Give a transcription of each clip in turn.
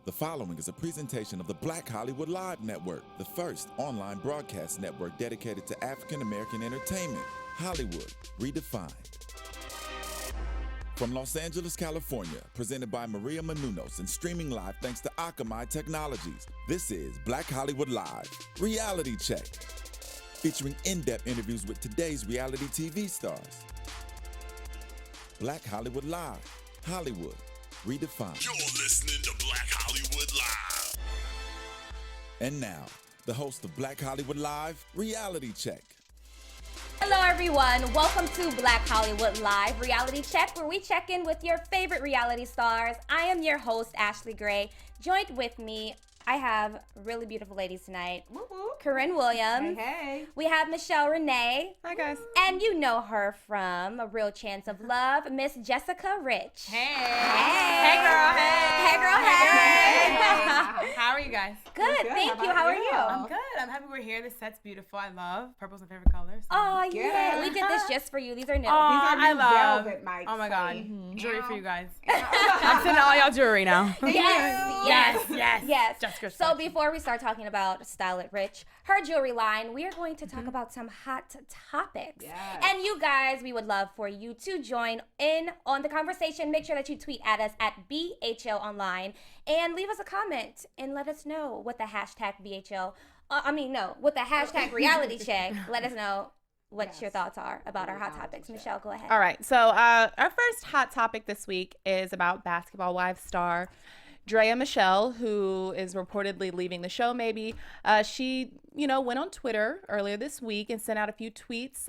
The following is a presentation of the Black Hollywood Live Network, the first online broadcast network dedicated to African American entertainment. Hollywood Redefined. From Los Angeles, California, presented by Maria Menounos and streaming live thanks to Akamai Technologies, this is Black Hollywood Live, Reality Check, featuring in-depth interviews with today's reality TV stars. Black Hollywood Live, Hollywood Redefined. You're listening to Black Hollywood Live. And now, the host of Black Hollywood Live, Reality Check. Hello everyone, welcome to Black Hollywood Live Reality Check, where we check in with your favorite reality stars. I am your host, Ashley Gray. Joined with me, I have really beautiful ladies tonight. Corrinne Williams. Hey. We have Michelle Renee. Hi, guys. And you know her from A Real Chance of Love, Miss Jessica Rich. Hey. Hey, girl. Hey, girl. Hey. How are you guys? Good, thank you. How are you? I'm good. I'm happy we're here. This set's beautiful. I love purple's my favorite color. So. Oh, yeah. We did this just for you. These are new. These are I love velvet mics. Oh my god. Mm-hmm. Jewelry for you guys. I'm sending all y'all jewelry now. Yes. Jessica, So before we start talking about Style It Rich, her jewelry line, we are going to talk about some hot topics. Yes. And you guys, we would love for you to join in on the conversation. Make sure that you tweet at us at BHL Online and leave us a comment and let us know what the hashtag BHL, with the hashtag reality check. Let us know what your thoughts are about our hot topics. Michelle, go ahead. All right. So our first hot topic this week is about Basketball Wives star Drea Michelle, who is reportedly leaving the show maybe. She, went on Twitter earlier this week and sent out a few tweets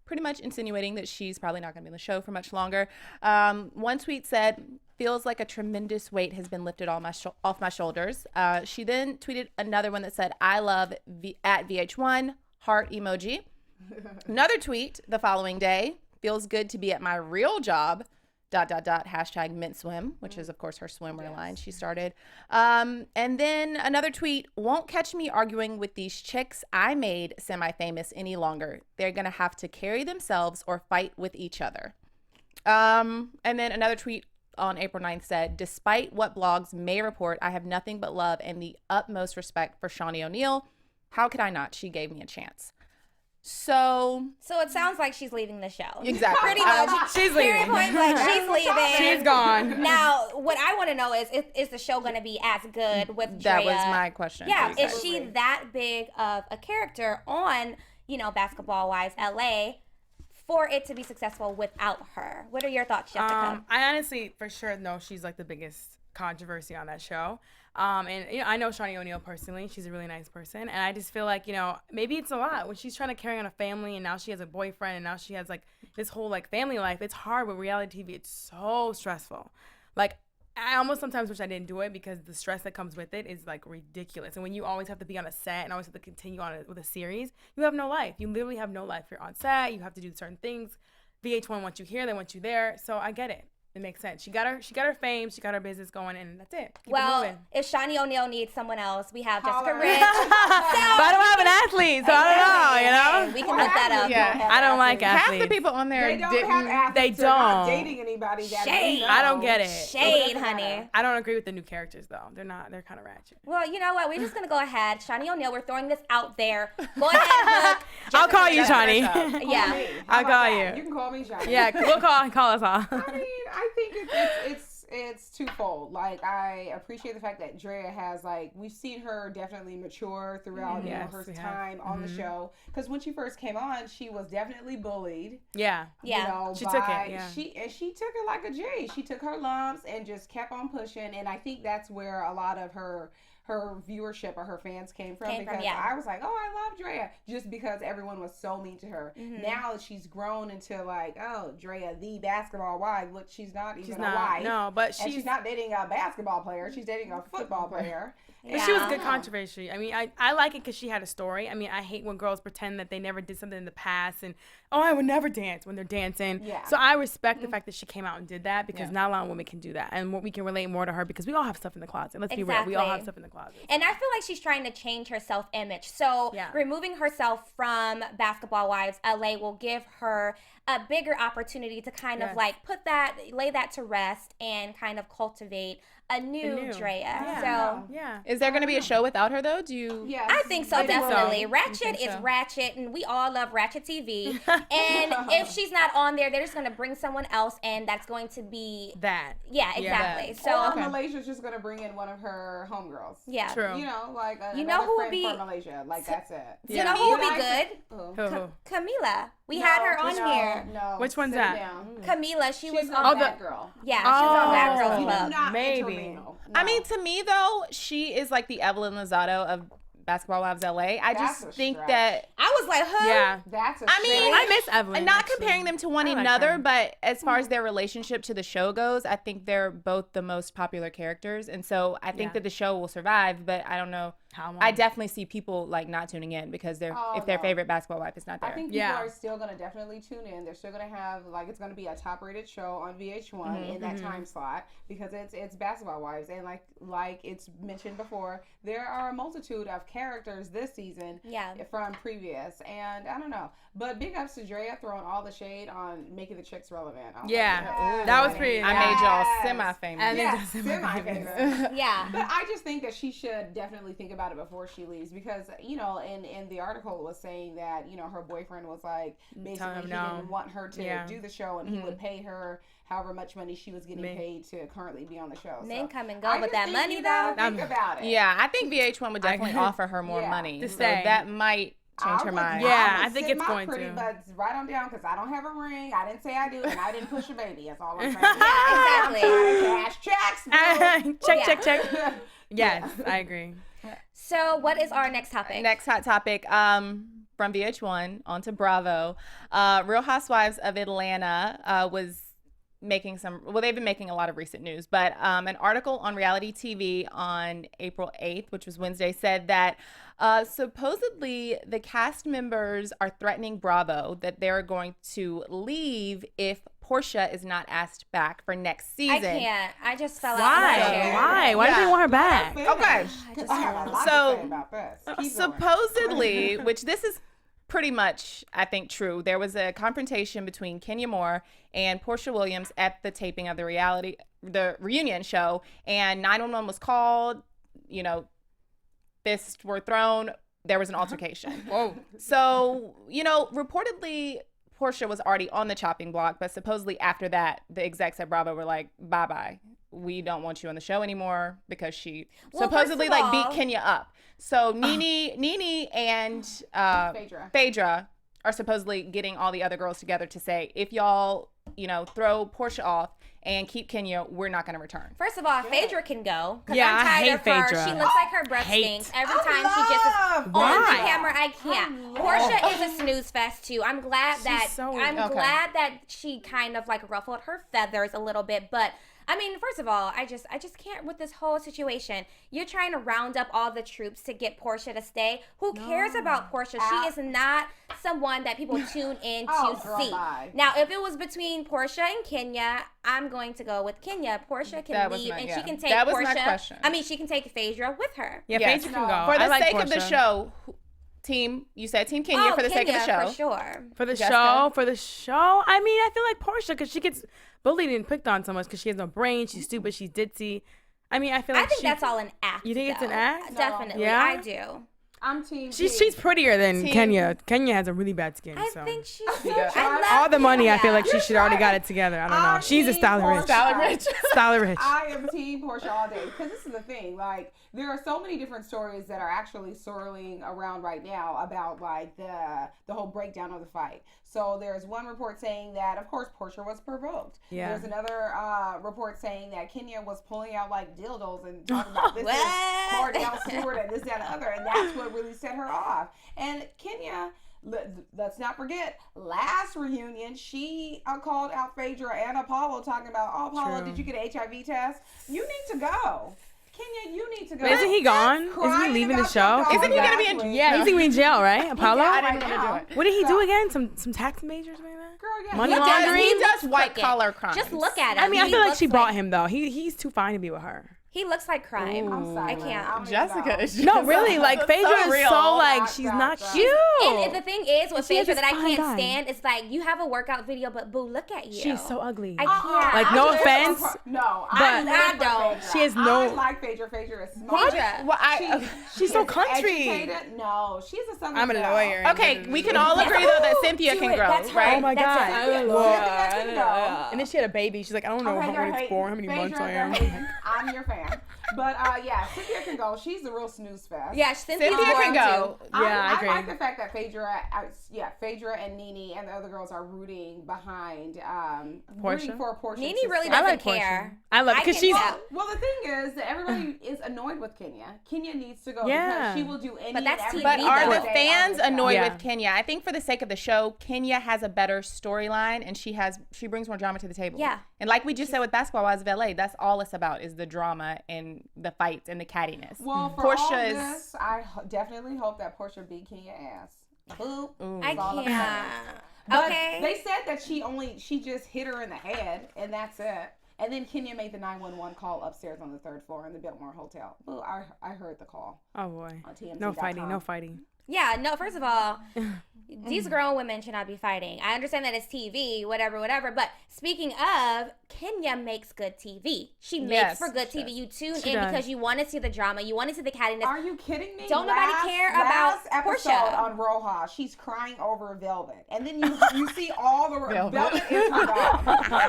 pretty much insinuating that she's probably not going to be in the show for much longer. One tweet said, "Feels like a tremendous weight has been lifted off my shoulders." She then tweeted another one that said, "I love at VH1, heart emoji." Another tweet the following day, "Feels good to be at my real job, .. hashtag mint swim," which is of course her swimwear line she started. And then another tweet, "Won't catch me arguing with these chicks I made semi-famous any longer. They're gonna have to carry themselves or fight with each other." And then another tweet on April 9th said, "Despite what blogs may report, I have nothing but love and the utmost respect for Shawnee O'Neal. How could I not? She gave me a chance." So it sounds like she's leaving the show. Exactly. Pretty much. She's leaving. Point blank, she's leaving. She's gone. Now, what I want to know is the show going to be as good with Drea? That was my question. Yeah, Exactly. is she that big of a character on, Basketball Wives LA for it to be successful without her? What are your thoughts, Jessica? I honestly, for sure, know she's like the biggest controversy on that show. And I know Shawnee O'Neal personally. She's a really nice person, and I just feel like maybe it's a lot when she's trying to carry on a family, and now she has a boyfriend, and now she has like this whole like family life. It's hard with reality TV. It's so stressful. Like I almost sometimes wish I didn't do it because the stress that comes with it is like ridiculous. And when you always have to be on a set and always have to continue on with a series, you have no life. You literally have no life. You're on set. You have to do certain things. VH1 wants you here, they want you there. So I get it. It makes sense. She got her fame, she got her business going, and that's it. Keep it moving. If Shawnee O'Neal needs someone else, we have Jessica Rich. But I don't have an athlete, so I don't know, We can look that up. Yeah, I don't like athletes. Half the people on there They don't have athletes. They They're not don't. dating anybody. Shade. I don't get it. Shade, honey. I don't agree with the new characters, though. They're kind of ratchet. Well, you know what? We're just going to go ahead. Shawnee O'Neal, we're throwing this out there. Go ahead and hook I'll call you, Shawnee. Yeah. How I'll about call that? you. You can call me Shawnee. Yeah, we'll call us all. I mean, I think it's twofold. Like, I appreciate the fact that Drea has, like, we've seen her definitely mature throughout her time on the show. Because when she first came on, she was definitely bullied. Yeah. She took it. Yeah. She took it like a G. She took her lumps and just kept on pushing. And I think that's where a lot of her viewership or her fans came from. I was like, oh, I love Drea, just because everyone was so mean to her. Now she's grown into like, oh, Drea, the basketball wife. Look, she's not even a wife. No, but she's not dating a basketball player. She's dating a football player. But she was good controversy. I mean, I like it because she had a story. I mean, I hate when girls pretend that they never did something in the past and, I would never dance when they're dancing. Yeah. So I respect the fact that she came out and did that because not a lot of women can do that. And we can relate more to her because we all have stuff in the closet. Let's be real. We all have stuff in the closet. And I feel like she's trying to change her self-image. So removing herself from Basketball Wives LA will give her a bigger opportunity to kind of like lay that to rest and kind of cultivate a new Drea. So is there going to be a show without her though? Do you? Yes, I think so, definitely. Ratchet is so. Ratchet, and we all love Ratchet TV. And if she's not on there, they're just going to bring someone else, and that's going to be that. Yeah, exactly. So Malaysia's just going to bring in one of her homegirls. Yeah, true. You know, like you know who will be from Malaysia. Like that's it. You know who will be good? Who? Camila. We had her on here. No. Which one's that? Camila. She's was on on Bad Girl. Yeah, she's on Bad Girls Club. Maybe. I mean, to me though, she is like the Evelyn Lozado of Basketball Wives LA. I just think that I was like, huh? Yeah, that's a I miss Evelyn. And not comparing them to one like another, her. but as far as their relationship to the show goes, I think they're both the most popular characters, and so I think that the show will survive. But I don't know. I definitely see people like not tuning in because if their favorite basketball wife is not there. I think people are still going to definitely tune in. They're still going to have it's going to be a top rated show on VH1 in that time slot because it's Basketball Wives, and like it's mentioned before, there are a multitude of characters this season from previous, and I don't know, but big ups to Drea throwing all the shade on making the chicks relevant. That was pretty. I made y'all semi-famous. Yeah, semi-famous. Yeah. But I just think that she should definitely think about it before she leaves because, in the article it was saying that, her boyfriend was like, basically he didn't want her to do the show and he would pay her however much money she was getting paid to currently be on the show. Men come and go with that money though. Think about it. Yeah, I think VH1 would definitely offer her more money. So that might change her mind. Yeah, I think it's going to. But write on down because I don't have a ring. I didn't say I do, and I didn't push a baby. That's all I'm saying. Yeah, exactly. Cash checks. check. Yes, I agree. So, what is our next topic? Next hot topic. From VH1 onto Bravo. Real Housewives of Atlanta was making they've been making a lot of recent news, but an article on reality TV on April 8th, which was Wednesday, said that supposedly the cast members are threatening Bravo that they're going to leave if Portia is not asked back for next season. I can't. I just fell out. Why? Why do they want her back? Okay. I have a lot to say about this. Supposedly, which this is pretty much, I think, true. There was a confrontation between Kenya Moore and Portia Williams at the taping of the reunion show, and 911 was called. Fists were thrown. There was an altercation. Whoa. So, reportedly, Portia was already on the chopping block, but supposedly after that, the execs at Bravo were like, bye-bye. We don't want you on the show anymore because she supposedly beat Kenya up. So Nene and Phaedra are supposedly getting all the other girls together to say, if y'all, throw Portia off and keep Kenya, we're not going to return. First of all, Phaedra can go. Yeah, I'm tired I hate of her. Phaedra. She looks like her breath stinks every time she just is on the camera. I can't. Portia is a snooze fest too. I'm glad glad that she kind of ruffled her feathers a little bit, but I mean, first of all, I just can't with this whole situation. You're trying to round up all the troops to get Portia to stay. Who cares about Portia? She is not someone that people tune in to see. Now, if it was between Portia and Kenya, I'm going to go with Kenya. Portia can leave and she can take that was Portia. My question. I mean, she can take Phaedra with her. Yeah, Phaedra can go. For the sake of the show, you said Team Kenya for the sake of the show. For sure. For the show. I mean, I feel like Portia, because she gets bullied and picked on so much because she has no brain, she's stupid, she's ditzy. I mean, I feel like that's all an act. You think it's an act? No. Definitely, yeah? I do. I'm team. She's prettier than Kenya. Kenya has a really bad skin. I so. think she's all the money. I feel like she should already got it together. I don't know. She's a style rich. Style rich. I am team Portia all day because this is the thing. There are so many different stories that are actually swirling around right now about the whole breakdown of the fight. So there's one report saying that, of course, Portia was provoked. Yeah. There's another report saying that Kenya was pulling out dildos and talking about this is Cordell Stewart and this, that, and the other, and that's what really set her off. And Kenya, let's not forget, last reunion, she called out Phaedra and Apollo talking about, Apollo, did you get an HIV test? You need to go. Kenya, you need to go. Isn't he gone? Isn't he leaving the show? Isn't he going to be in jail? Yeah, he's going to be in jail, right? Apollo? I didn't want to do it. What did he do again? Some tax majors, maybe? Girl, yeah. Money laundering? He does white collar crimes. Just look at him. I mean, I feel like she bought him, though. He's too fine to be with her. He looks like crime. I'm sorry. I can't. Jessica is just No, really, like Phaedra is real. so like she's not cute. And the thing is with She has Phaedra this that I fine can't guy. stand is like you have a workout video, but boo, look at you. She's so ugly. I can't. Like, no I offense, No, but I don't. She has no- I like Phaedra. Phaedra is smart. Phaedra. Well, She's so is country. educated. No, she's a Southern I'm a belle. lawyer. Okay, we can all agree though that Cynthia Do can it. grow, That's her. right? Oh my That's god. it. And then she had a baby. She's like, I don't know Okay, when it's born, how many months I am. I'm your fan. But yeah, Cynthia can go. She's the real snooze fest. Yeah, Cynthia Can go. Yeah, I agree. like the fact that Phaedra and Nene and the other girls are rooting behind Portia? rooting for Portia. Nene to really stay. doesn't like Portia. care. I love it I because can she's tell. Well, the thing is that everybody is annoyed with Kenya. Kenya needs to go Yeah. because she will do any But that's and TV everything. But are though. the to stay fans on the show. annoyed Yeah. with Kenya? I think for the sake of the show, Kenya has a better storyline and she brings more drama to the table. Yeah. And like we just said with Basketball Wives of LA, that's all it's about is the drama and the fights and the cattiness. Well, for Portia all is- this, I definitely hope that Portia beat Kenya ass. Boop. I That's all I'm can't. saying. But Okay. they said that she just hit her in the head and that's it. And then Kenya made the 911 call upstairs on the 3rd floor in the Biltmore Hotel. Well, I heard the call oh boy. on TMZ.com. No fighting, no fighting. Yeah, no, first of all, these grown women should not be fighting. I understand that it's TV, whatever. But speaking of, Kenya makes good TV. She makes Yes, for good she TV. You tune She in does. because you want to see the drama. You want to see the cattiness. Are you kidding me? Don't nobody care about last episode Portia. on Roja, she's crying over Velvet, and then you see all the Velvet. Velvet is her dog.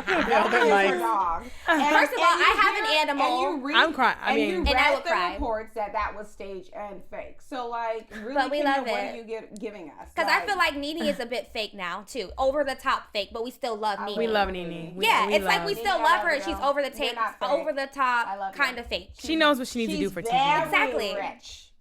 Velvet is her dog. First of all, I have an animal. And you read, I'm crying. I and mean- you And read I would the cry. reports that was staged and fake. So like, really, But we Kenya, love what it. are you giving us? Because I feel like Nene is a bit fake now, too. Over the top fake, but we still love Nene. We love Nene. Yeah, we it's like love- we still Nene, love I her. love She's you. over the You're tape, not fake. over the I top, love you. kind of fake. She knows what she needs to do for She's TV. Exactly. rich.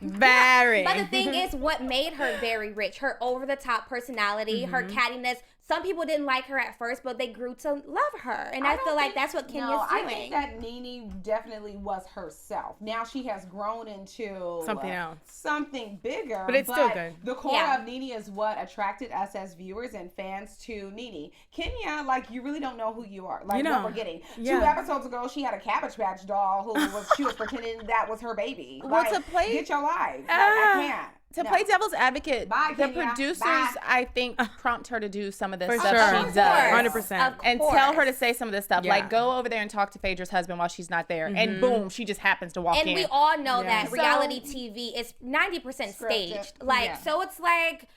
Very. But the thing is, what made her very rich, her over-the-top personality, her cattiness. Some people didn't like her at first, but they grew to love her. And I feel like that's what Kenya's doing. I think that Nene definitely was herself. Now she has grown into Something else. something bigger. But it's still good. The core Yeah. of Nene is what attracted us as viewers and fans to Nene. Kenya, like, you really don't know who you are. Like, You know. what we're getting. Yeah. 2 episodes ago, she had a Cabbage Patch doll she was pretending that was her baby. Well, Like, to play- get your life. Like, I can't. To No. play devil's advocate, Bye, the Kenya. producers, Bye. I think, prompt her to do some of this For stuff sure. she Of does. 100%. And tell her to say some of this stuff. Yeah. Like, go over there and talk to Phaedra's husband while she's not there. And boom, she just happens to walk And in. we all know Yeah. that reality TV is 90% staged. Scripted. Like, Yeah. so it's like,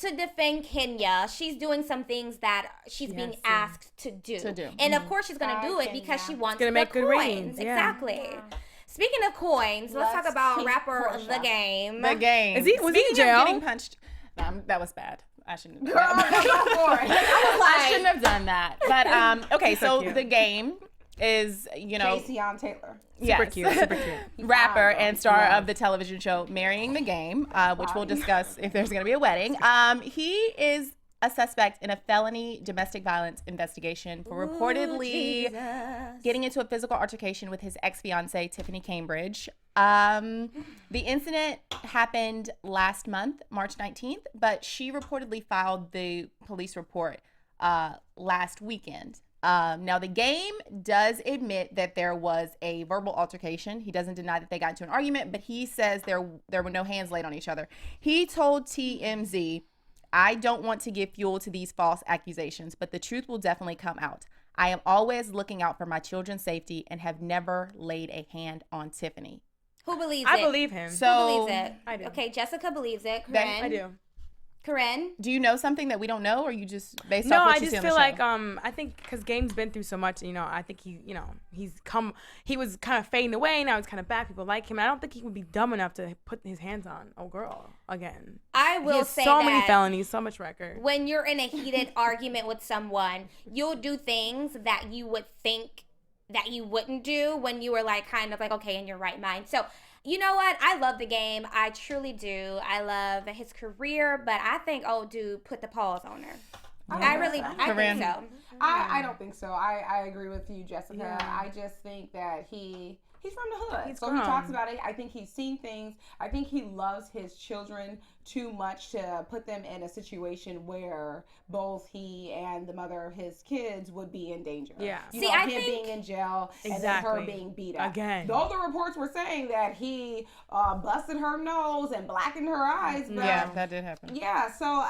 to defend Kenya, she's doing some things that she's being has to. asked to do. Mm-hmm. And of course she's going to Bye, do it because Kenya. she wants gonna the make good coins. ratings, yeah. Exactly. Speaking of coins, let's talk Let's about keep rapper Portia. The Game. the game. Was he in Speaking jail? of getting punched. That was bad. I shouldn't have Girl, done that. go for it. I shouldn't have done that. But, okay, so cute. the game is, Jason Taylor. Super yes. cute. Super cute. rapper Wow. and star of the television show Marrying the Game, which we'll discuss if there's going to be a wedding. He is a suspect in a felony domestic violence investigation for reportedly getting into a physical altercation with his ex-fiancée, Tiffany Cambridge. The incident happened last month, March 19th, but she reportedly filed the police report last weekend. Now, the Game does admit that there was a verbal altercation. He doesn't deny that they got into an argument, but he says there were no hands laid on each other. He told TMZ, "I don't want to give fuel to these false accusations, but the truth will definitely come out. I am always looking out for my children's safety and have never laid a hand on Tiffany." Who believes I it? believe him. So Who believes it? I do. Okay, Jessica believes it. That- Corrinne? I do. Corrinne? do you know something that we don't know, or you just based No, off what I you just see on feel the like show? I think because Game's been through so much, I think he was kind of fading away. Now he's kind of back. People like him. I don't think he would be dumb enough to put his hands on a girl again. I He will has say so that many felonies, so much record. when you're in a heated argument with someone, you'll do things that you would think that you wouldn't do when you were like kind of like, okay, in your right mind. So, you know what? I love The Game. I truly do. I love his career, but I think, oh, dude, put the paws on her. I think so. I don't think so. I agree with you, Jessica. Yeah. I just think that he's from the hood. He talks about it. I think he's seen things. I think he loves his children too much to put them in a situation where both he and the mother of his kids would be in danger. Yeah. I think being in jail and then her being beat up. Again. Though the reports were saying that he busted her nose and blackened her eyes. But, yeah, that did happen. Yeah, so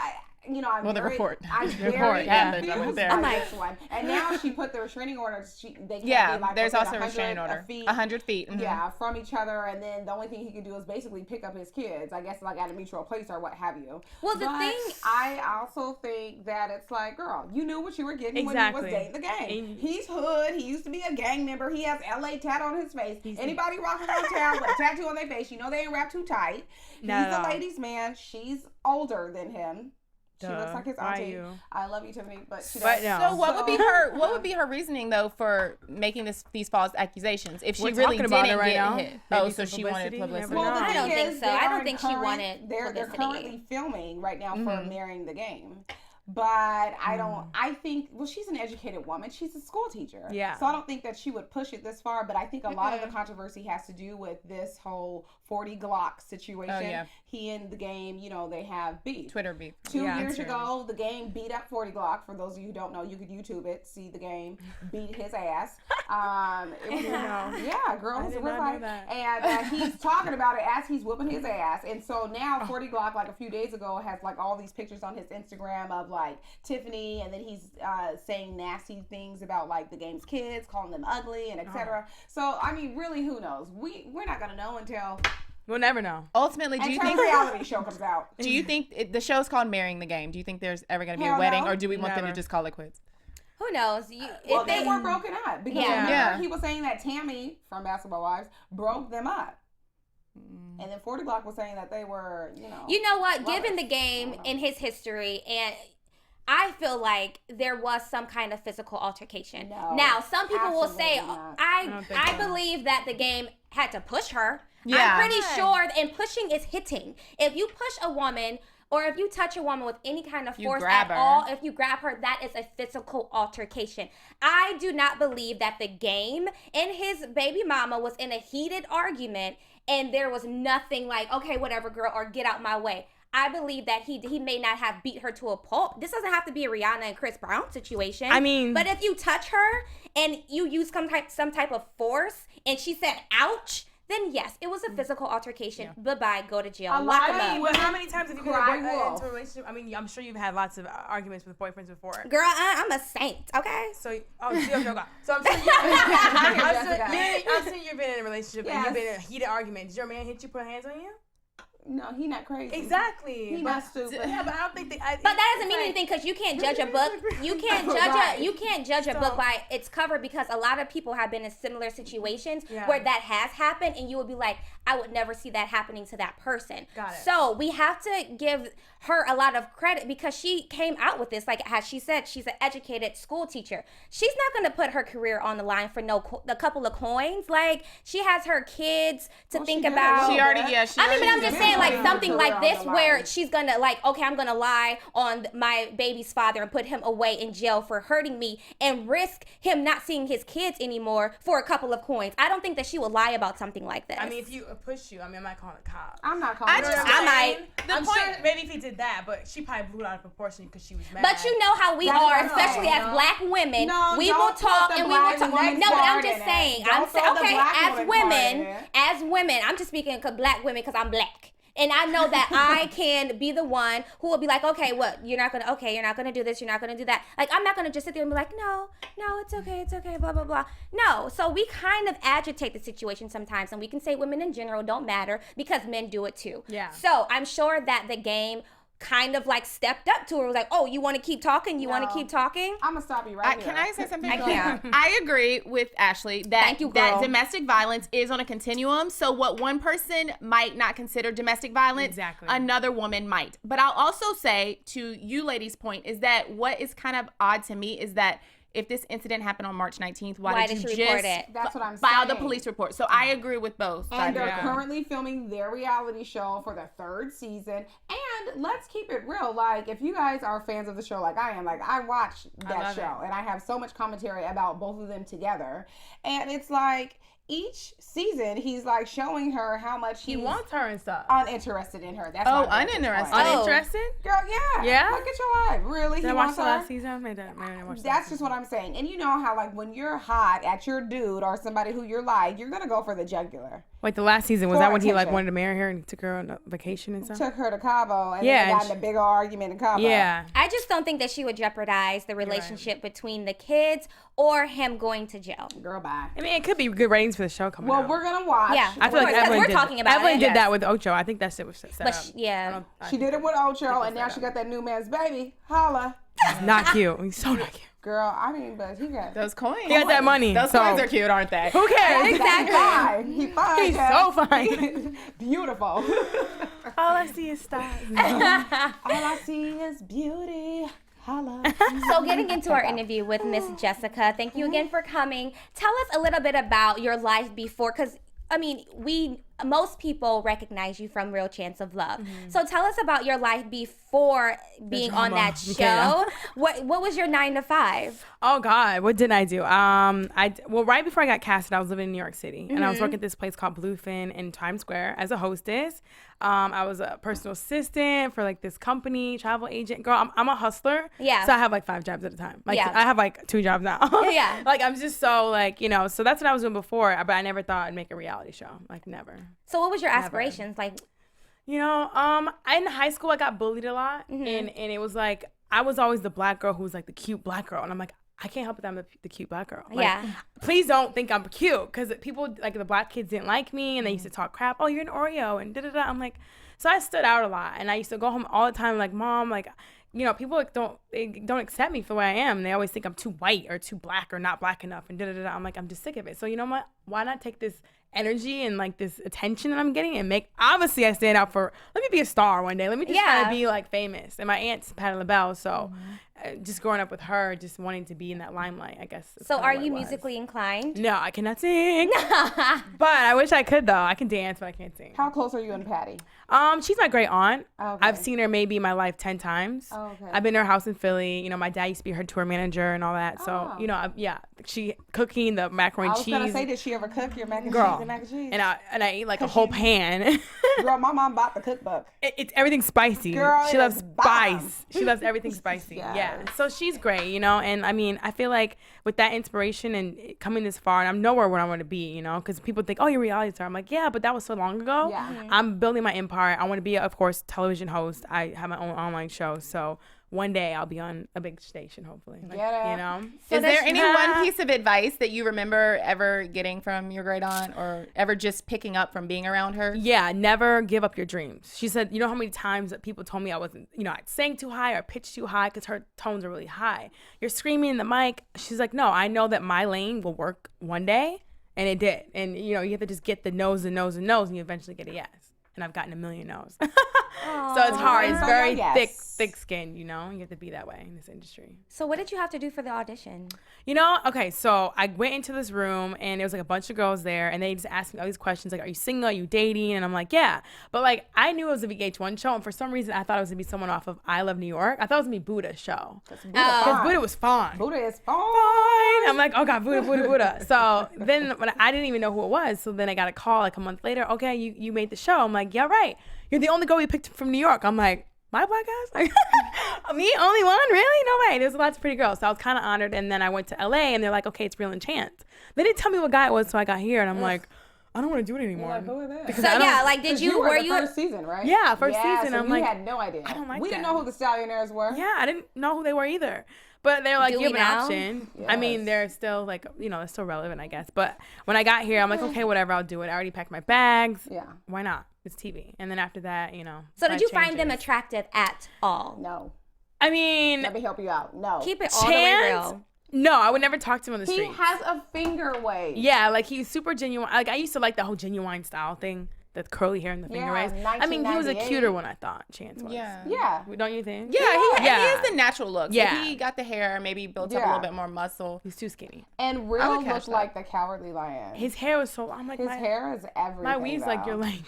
I'm the report. I'm very confused by this one. And now she put the restraining order. They can't be like there's also a restraining order. 100 feet. Mm-hmm. Yeah, from each other, and then the only thing he can do is basically pick up his kids. I guess like at a mutual place or what have you. Well, I also think that it's like, girl, you knew what you were getting when you was dating the gang. He's hood. He used to be a gang member. He has LA tat on his face. Anybody walking around town with a tattoo on their face, they ain't wrapped too tight. He's a ladies' man. She's older than him. She looks like his auntie. I love you, Tiffany, but she doesn't. So what would be her reasoning though for making these false accusations if she really didn't get hit? Oh, so she wanted publicity. Well, I don't think so. I don't think she wanted publicity. They're currently filming right now for Marrying the Game. But I think, she's an educated woman. She's a school teacher. Yeah. So I don't think that she would push it this far, but I think a lot of the controversy has to do with this whole 40 Glock situation. Oh, yeah. He and the game, they have beef. Twitter beef. 2 years ago, the game beat up 40 Glock. For those of you who don't know, you could YouTube it, see the game beat his ass. Girl, it was a real fight. And he's talking about it as he's whooping his ass. And so now 40 Glock, like a few days ago, has like all these pictures on his Instagram of like Tiffany, and then he's saying nasty things about like the game's kids, calling them ugly and etc. So I mean, really, who knows? We're not gonna know until we'll never know. Ultimately, do you think reality show comes out? Do you think the show's called Marrying the Game? Do you think there's ever gonna be a wedding, or do we want them to just call it quits? Who knows? If they were broken up, because remember, he was saying that Tammy from Basketball Wives broke them up. And then 40 Block was saying that they were, You know what? Given the game in his history, and I feel like there was some kind of physical altercation. No, now, some people will say, I believe that the game had to push her. Yeah. I'm pretty sure, and pushing is hitting. If you push a woman, or if you touch a woman with any kind of force at all, if you grab her, that is a physical altercation. I do not believe that the game and his baby mama was in a heated argument and there was nothing like, okay, whatever, girl, or get out my way. I believe that he may not have beat her to a pulp. This doesn't have to be a Rihanna and Chris Brown situation. I mean, but if you touch her and you use some type of force and she said, ouch, then yes, it was a physical altercation. Yeah. Bye-bye, go to jail. Lock him up. Well, how many times have you been into a relationship? I mean, I'm sure you've had lots of arguments with boyfriends before. Girl, I'm a saint, okay? So I'm sure you've been in a relationship and you've been in a heated argument. Did your man hit you, put hands on you? No, he not crazy. Exactly. He not stupid. Yeah, but I don't think but that doesn't mean anything because you can't judge a book. You can't judge a book by its cover because a lot of people have been in similar situations where that has happened, and you would be like, I would never see that happening to that person. Got it. So we have to give her a lot of credit because she came out with this. Like as she said, she's an educated school teacher. She's not going to put her career on the line for a couple of coins. Like she has her kids to think about. She already, but I'm just saying like something like this where she's going to like, okay, I'm going to lie on my baby's father and put him away in jail for hurting me and risk him not seeing his kids anymore for a couple of coins. I don't think that she would lie about something like this. I mean, if you push you, I might call the cops. I'm not calling the cops. I might. I'm sure maybe if he did that, but she probably blew it out of proportion because she was mad. But you know how we are, especially as black women. We will talk and we will talk. No, but I'm just saying. I'm saying, okay, as women, I'm just speaking of black women because I'm black. And I know that I can be the one who will be like, okay, what? You're not going to do this. You're not going to do that. Like, I'm not going to just sit there and be like, no, it's okay, blah, blah, blah. No. So we kind of agitate the situation sometimes. And we can say women in general don't matter because men do it too. Yeah. So I'm sure that the game kind of like stepped up to her. Was like, oh, you want to keep talking? You want to keep talking? I'm gonna stop you right here. Can I say something? I can't. I agree with Ashley that that domestic violence is on a continuum. So what one person might not consider domestic violence, another woman might. But I'll also say to you ladies' point is that what is kind of odd to me is that if this incident happened on March 19th, why did you report it? That's what I'm file saying. the police report? So I agree with both. And they're currently filming their reality show for the 3rd season. And And let's keep it real. Like, if you guys are fans of the show like I am, like, I watch that show. And I have so much commentary about both of them together. And it's like, each season, he's like showing her how much he wants her and stuff. Uninterested in her. That's uninterested. Uninterested? Girl, yeah. Yeah? Look at your life. Really? Did I watch the last season? That's just what I'm saying. And you know how, like, when you're hot at your dude or somebody who you're like, you're going to go for the jugular. Wait, the last season, was that when he, like, wanted to marry her and took her on a vacation and stuff? Took her to Cabo, and then they got in a big argument in Cabo. Yeah. I just don't think that she would jeopardize the relationship between the kids or him going to jail. Girl, bye. I mean, it could be good ratings for the show coming out. Well, we're going to watch. Yeah, I feel like Evelyn did that with Ocho. I think that shit was set up. She did it with Ocho, and now she got that new man's baby. Holla. He's not cute. He's so not cute. Girl, I mean, but he got those coins. He got that money. Those coins are cute, aren't they? Who cares? Exactly. He's fine. He's so fine. Beautiful. All I see is stars. All I see is beauty. Holla. So getting into our interview with Miss Jessica, thank you again for coming. Tell us a little bit about your life before, because I mean, most people recognize you from Real Chance of Love. Mm-hmm. So tell us about your life before being on that show. Okay. What was your 9 to 5? Oh God, what did I do? Well, right before I got casted, I was living in New York City, and I was working at this place called Bluefin in Times Square as a hostess. I was a personal assistant for like this company, travel agent. Girl, I'm a hustler. Yeah. So I have like 5 jobs at a time. Like I have like 2 jobs now. Yeah. Like I'm just so like, you know, so that's what I was doing before, but I never thought I'd make a reality show. Like never. So what was your aspirations? Like, you know, in high school I got bullied a lot, and it was like I was always the black girl who was like the cute black girl, and I'm like, I can't help it that I'm the cute black girl. Like, please don't think I'm cute, because people, like the black kids didn't like me, and they used to talk crap. Oh, you're an Oreo, and da-da-da. I'm like, so I stood out a lot, and I used to go home all the time like, Mom, like, you know, people like don't accept me for the way I am. They always think I'm too white or too black or not black enough, and da-da-da. I'm like, I'm just sick of it. So you know what? Why not take this energy and like this attention that I'm getting and obviously I stand out for, let me be a star one day. Let me just try to be like famous. And my aunt's Patti LaBelle, so just growing up with her, just wanting to be in that limelight, I guess. So are you musically inclined? No, I cannot sing. But I wish I could though. I can dance, but I can't sing. How close are you and Patty? She's my great aunt. Okay. I've seen her maybe in my life 10 times. Okay. I've been to her house in Philly. You know, my dad used to be her tour manager and all that. So, you know, she cooking the macaroni cheese. I was gonna say, did she ever cook your mac and cheese and mac and cheese? And I ate like a whole pan. Girl, my mom bought the cookbook. It's everything spicy. Girl, she loves spice. She loves everything spicy. Yeah. So she's great, you know. And I mean, I feel like with that inspiration and coming this far, and I'm nowhere where I want to be, you know, because people think, oh, you're a reality star. I'm like, yeah, but that was so long ago. Yeah. I'm building my empire. I want to be, of course, television host. I have my own online show. So one day I'll be on a big station, hopefully. Like, you know. So is there any one piece of advice that you remember ever getting from your great aunt, or ever just picking up from being around her? Yeah, never give up your dreams. She said, you know how many times that people told me I wasn't, you know, I sang too high or pitched too high because her tones are really high. You're screaming in the mic. She's like, no, I know that my lane will work one day, and it did. And, you know, you have to just get the no's and no's and no's, and you eventually get a yes. And I've gotten a million no's. So it's hard. It's very thick skin, you know. You have to be that way in this industry. So what did you have to do for the audition? You know, okay, so I went into this room, and there was like a bunch of girls there, and they just asked me all these questions like, are you single? Are you dating? And I'm like, yeah. But like, I knew it was a VH1 show, and for some reason I thought it was gonna be someone off of I Love New York. I thought it was gonna be Buddha's show. Because Buddha was fine. Buddha is fine. I'm like, oh God, Buddha. So then when I didn't even know who it was, so then I got a call like a month later. Okay, you made the show. I'm like, yeah, right. You're the only girl we picked from New York. I'm like, my black ass? Like, me, only one? Really? No way. There's lots of pretty girls. So I was kind of honored. And then I went to LA, and they're like, okay, it's Real Chance. They didn't tell me what guy it was, so I got here, and I'm like, I don't want to do it anymore. Like, who are they? So yeah, like, were you first season, right? Yeah, first season. So I'm like, had no idea. I don't like We didn't know who the Stallionaires were. Yeah, I didn't know who they were either. But they're like, you have an option. Yes. I mean, they're still like, you know, they're still relevant, I guess. But when I got here, I'm like, okay, whatever, I'll do it. I already packed my bags. Yeah. Why not? It's TV. And then after that, you know. So did you find them attractive at all? No. I mean. Let me help you out. No. Keep it all the way real. No, I would never talk to him on the street. He has a finger wave. Yeah, like he's super genuine. Like I used to like the whole genuine style thing. the curly hair and the finger waves. I mean, he was a cuter one, I thought. Chance was. Yeah. Don't you think? Yeah, he has the natural looks. Yeah. If he got the hair, maybe built up a little bit more muscle. He's too skinny. And Real looked like the Cowardly Lion. His hair was so. I'm like, his hair is everything. My weave's like you're like.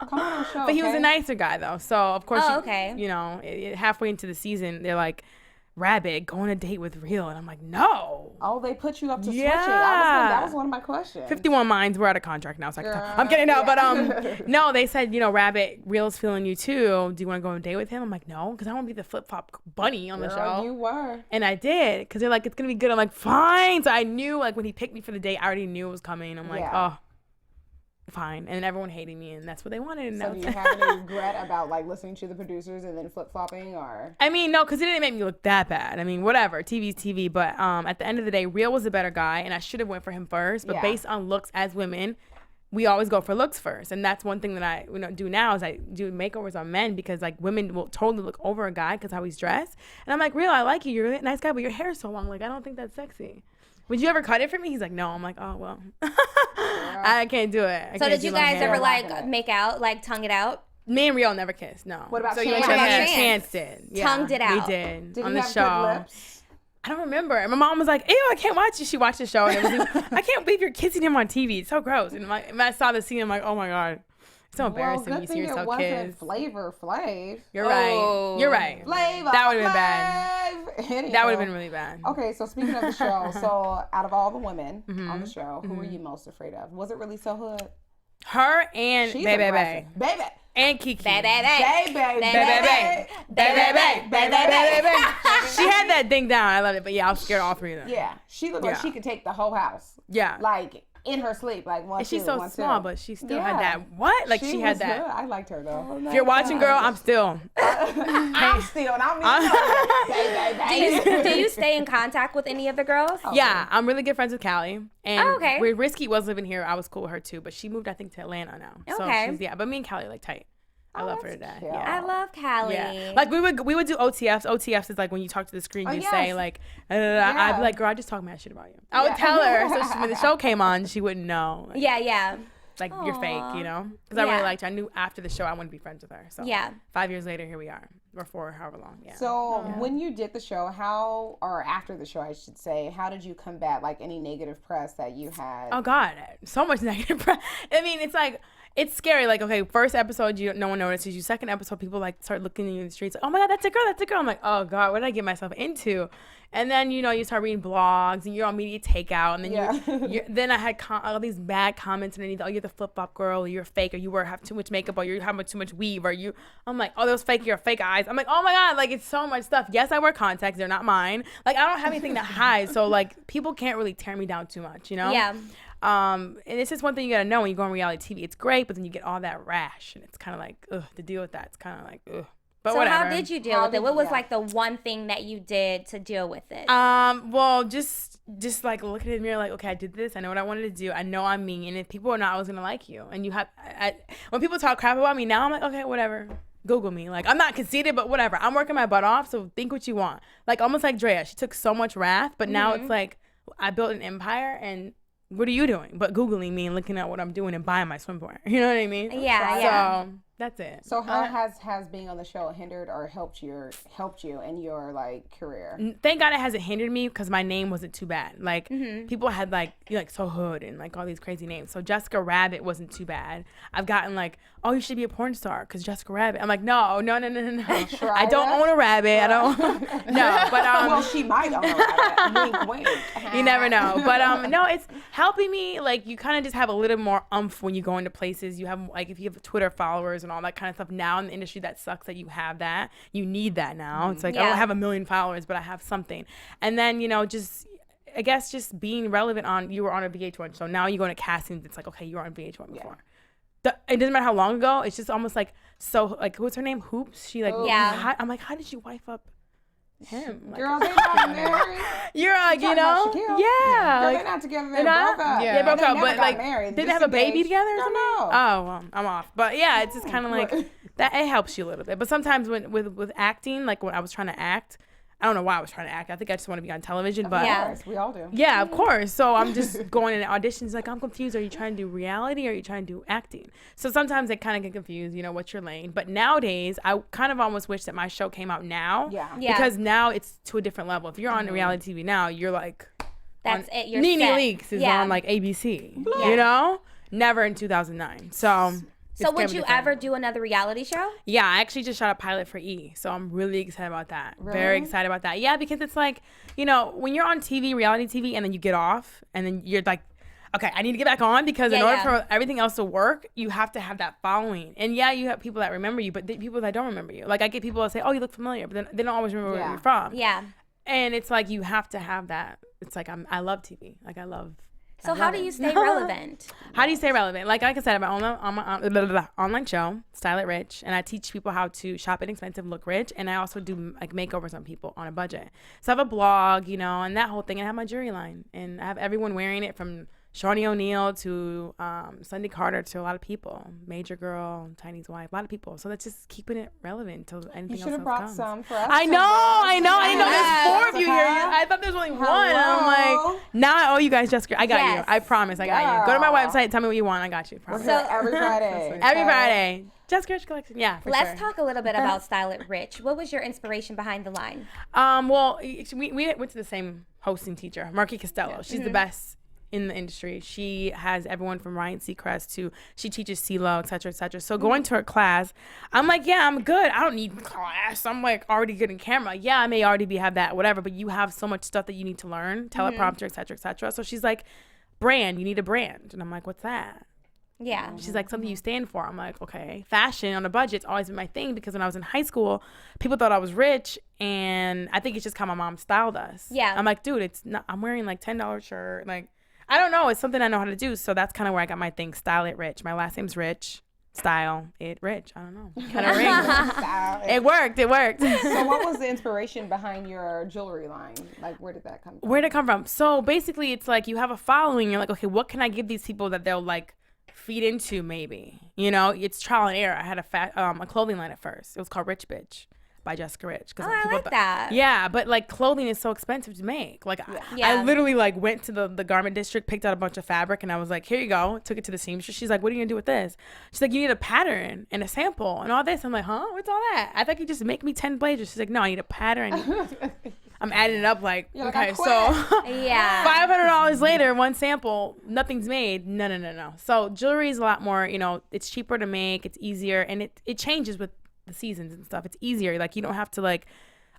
Come on the show. But he was a nicer guy though, so of course. Okay. You know, halfway into the season, they're like, Rabbit, go on a date with Real, and I'm like, no. Oh, they put you up to switching. That was one of my questions. 51 Minds, we're out of contract now, so I'm kidding. No, but no, they said, you know, Rabbit, Real's feeling you too. Do you want to go on a date with him? I'm like, no, because I want to be the flip flop bunny on the show. You were, and I did, because they're like, it's gonna be good. I'm like, fine. So I knew, like, when he picked me for the date, I already knew it was coming. I'm like, oh. Fine, and everyone hated me, and that's what they wanted. And so, do you have any regret about like listening to the producers and then flip flopping, or? I mean, no, because it didn't make me look that bad. I mean, whatever, TV's TV. But at the end of the day, Real was the better guy, and I should have went for him first. But based on looks as women, we always go for looks first, and that's one thing that I do now is I do makeovers on men because like women will totally look over a guy because how he's dressed, and I'm like, Real, I like you, you're a nice guy, but your hair is so long. Like I don't think that's sexy. Would you ever cut it for me? He's like, no. I'm like, oh, well. I can't do it. So did you guys ever, like, make out, like, tongue it out? Me and Rio never kissed, no. What about so Chance? Chance did. Yeah. Tongued it out. We did. Did on he the have show. good lips? I don't remember. And my mom was like, ew, I can't watch it. She watched the show. And it was, I can't believe you're kissing him on TV. It's so gross. And I saw the scene, I'm like, oh, my God. It's so embarrassing when you see yourself kissed. Well, good thing it wasn't Flavor Flav. You're right. You're right. Flavor that would have been bad. Anyhow. That would have been really bad. Okay, so speaking of the show, so out of all the women on the show, who were you most afraid of? Was it really so hood? Her and Baby. And Kiki. Baby. She had that thing down. I loved it. But yeah, I was scared of all three of them. Yeah. She looked like she could take the whole house. Yeah. Like in her sleep. Like one, and she's two, so one, small, two. but she still had that. What? Like she had that. Good. I liked her though. Oh if you're watching, girl, I'm still. I'm still. And I don't mean Do you stay in contact with any of the girls? Yeah, I'm really good friends with Callie. And okay. Where Risky was living here, I was cool with her too. But she moved, I think, to Atlanta now. Okay. So she's, but me and Callie are like tight. I love her to death. Cute. Yeah. I love Callie. Yeah. Like we would do OTFs. OTFs is like when you talk to the screen, you say like, I'd be like, girl, I just talk mad shit about you. I would tell her. So when the show came on, she wouldn't know. Like, yeah. Like you're fake, you know? Because I really liked her. I knew after the show I wanted to be friends with her. So 5 years later, here we are. Or 4, however long. Yeah. So when you did the show, or after the show, I should say, how did you combat like any negative press that you had? Oh God, so much negative press. I mean, it's like, it's scary. Like, okay, first episode, no one notices you. Second episode, people like start looking at you in the streets. Like, oh my God, that's a girl. I'm like, oh God, what did I get myself into? And then, you start reading blogs and you're on media takeout. And then then I had all these bad comments underneath. Oh, you're the flip-flop girl. Or you're fake. Or you have too much makeup. Or you have too much weave. Or I'm like, oh, those fake. You're fake eyes. I'm like, oh my God, like it's so much stuff. Yes, I wear contacts. They're not mine. Like, I don't have anything to hide. So like, people can't really tear me down too much, Yeah. And it's just one thing you gotta know when you go on reality TV. It's great, but then you get all that rash, and it's kind of like, ugh, to deal with that. It's kind of like, ugh. But so whatever. how did you deal with it? What was like the one thing that you did to deal with it? Well, just like looking in the mirror, like, okay, I did this. I know what I wanted to do. I know I'm me, and if people are not, I was gonna like you. And you have, when people talk crap about me now, I'm like, okay, whatever. Google me. Like, I'm not conceited, but whatever. I'm working my butt off, so think what you want. Like, almost like Drea. She took so much wrath, but now it's like, I built an empire, and what are you doing? But Googling me and looking at what I'm doing and buying my swimwear. You know what I mean? Yeah. So that's it. So how has being on the show hindered or helped you in your like career? Thank God it hasn't hindered me because my name wasn't too bad. Like people had like So Hood and like all these crazy names. So Jessica Rabbit wasn't too bad. I've gotten like, oh, you should be a porn star because Jessica Rabbit. I'm like, no. I don't own a rabbit. I don't. No, but well, she might own a rabbit. Wink, wink. You never know. But no, it's helping me. Like you kind of just have a little more oomph when you go into places. You have like if you have Twitter followers and all that kind of stuff. Now in the industry, that sucks that you have that. You need that now. It's like I don't have 1 million followers, but I have something. And then just I guess just being relevant you were on a VH1 show. Now you go to castings. It's like, okay, you were on VH1 before. It doesn't matter how long ago. It's just almost like so. Like what's her name? Hoops. She like I'm like, how did you wife up him? Like, girl, they not married. You're like, yeah. Girl, they're not together. They broke up. Yeah, they broke up, but like, married. did they have a baby together or something? No. Oh, well, I'm off. But yeah, it's just kind of like that. It helps you a little bit. But sometimes with acting, like when I was trying to act, I don't know why I was trying to act. I think I just want to be on television, but of course, we all do. Yeah, of course. So I'm just going in auditions like, I'm confused. Are you trying to do reality or are you trying to do acting? So sometimes I kind of get confused, what's your lane? But nowadays, I kind of almost wish that my show came out now. Yeah. Because now it's to a different level. If you're on reality TV now, you're like, that's it. You're Nene set. Leakes is on like ABC, Never in 2009. So would you ever do another reality show? Yeah, I actually just shot a pilot for E, so I'm really excited about that. Really? Very excited about that. Yeah, because it's like, when you're on TV, reality TV, and then you get off, and then you're like, okay, I need to get back on because in order for everything else to work, you have to have that following. And yeah, you have people that remember you, but people that don't remember you. Like I get people that say, oh, you look familiar, but then they don't always remember where you're from. Yeah. And it's like you have to have that. It's like I love TV. Like I love. So how do you stay relevant? How do you stay relevant? Like I said, I have my online show, Style It Rich, and I teach people how to shop inexpensive, look rich, and I also do like makeovers on people on a budget. So I have a blog, and that whole thing. And I have my jewelry line, and I have everyone wearing it from Shawnee O'Neal to Sunday Carter to a lot of people, Major Girl, Tiny's wife, a lot of people. So that's just keeping it relevant until anything else comes. You should have brought some for us. I know. I didn't know there's 4 of you here. I thought there was only one. And I'm like, now I owe you guys Jessica. I got you. I promise I got you. Go to my website. Tell me what you want. I got you. Promise. So every Friday. Every Friday. Jessica Rich Collection. Yeah, for Let's sure. talk a little bit about Style It Rich. What was your inspiration behind the line? Well, we went to the same hosting teacher, Marky Costello. She's the best in the industry. She has everyone from Ryan Seacrest to she teaches CeeLo, et cetera, et cetera. So going to her class, I'm like, yeah, I'm good. I don't need class. I'm like already good in camera. Yeah, I may already have that, whatever, but you have so much stuff that you need to learn, teleprompter, et cetera, et cetera. So she's like, brand, you need a brand. And I'm like, what's that? Yeah. She's like, something you stand for. I'm like, okay. Fashion on a budget's always been my thing because when I was in high school, people thought I was rich, and I think it's just how my mom styled us. Yeah. I'm like, dude, it's not. I'm wearing like $10 shirt. Like, I don't know. It's something I know how to do. So that's kind of where I got my thing. Style It Rich. My last name's Rich. Style It Rich. I don't know. Kind of rings. It worked. So what was the inspiration behind your jewelry line? Like, where did that come from? Where did it come from? So basically, it's like you have a following. You're like, okay, what can I give these people that they'll like feed into? Maybe, it's trial and error. I had a clothing line at first. It was called Rich Bitch by Jessica Rich. Oh, I like that. Yeah, but like clothing is so expensive to make. Like I literally like went to the garment district, picked out a bunch of fabric, and I was like, here you go. Took it to the seamstress. She's like, what are you gonna do with this? She's like, you need a pattern and a sample and all this. I'm like, huh? What's all that? I thought you just make me 10 blazers. She's like, no, I need a pattern. I'm adding it up like, okay, so $500 later, one sample, nothing's made. No. So jewelry is a lot more, it's cheaper to make, it's easier, and it changes with the seasons and stuff. It's easier. Like you don't have to like,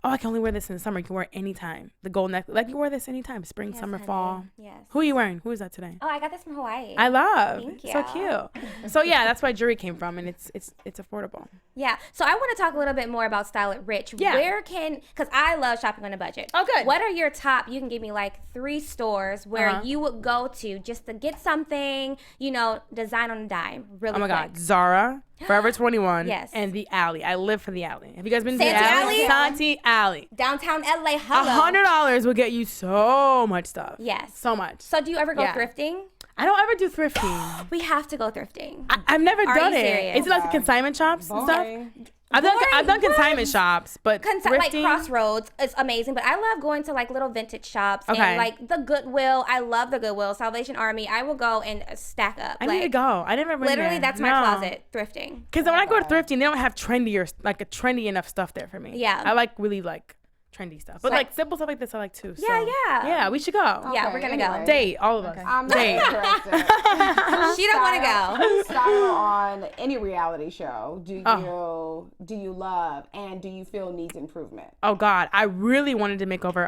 oh, I can only wear this in the summer. You can wear it anytime. The gold necklace, like you wear this anytime. Spring, summer, fall. Yes. Who are you wearing? Who is that today? Oh, I got this from Hawaii. I love. Thank you. So cute. So yeah, that's why jewelry came from, and it's affordable. Yeah. So I want to talk a little bit more about Style It Rich. Yeah. Because I love shopping on a budget. Oh, good. What are your top, you can give me like 3 stores where you would go to just to get something, design on a dime really Oh my quick. God. Zara, Forever 21, Yes. and the Alley. I live for the Alley. Have you guys been to the Santee Alley? Alley? Santee Alley. Downtown LA. Hello. $100 will get you so much stuff. Yes. So much. So do you ever go Yeah. thrifting? I don't ever do thrifting. We have to go thrifting. I've never Are done you it. serious? Is it like the consignment shops and stuff? Boring. I've done Boring, consignment what? shops, but Like thrifting. Crossroads is amazing, but I love going to like little vintage shops Okay. and like the Goodwill. I love the Goodwill, Salvation Army. I will go and stack up. I need to go. I never been Literally, there. that's my No. closet, thrifting. Because when I go to thrifting, they don't have trendy enough stuff there for me. Yeah. I like really like trendy stuff, but like simple stuff like this I like too. So. Yeah, we should go. Yeah, we're gonna go. Date all of us. I'm not Date. interested. She don't want to go. Style on any reality show do you love, and do you feel needs improvement? Oh God, I really wanted to make over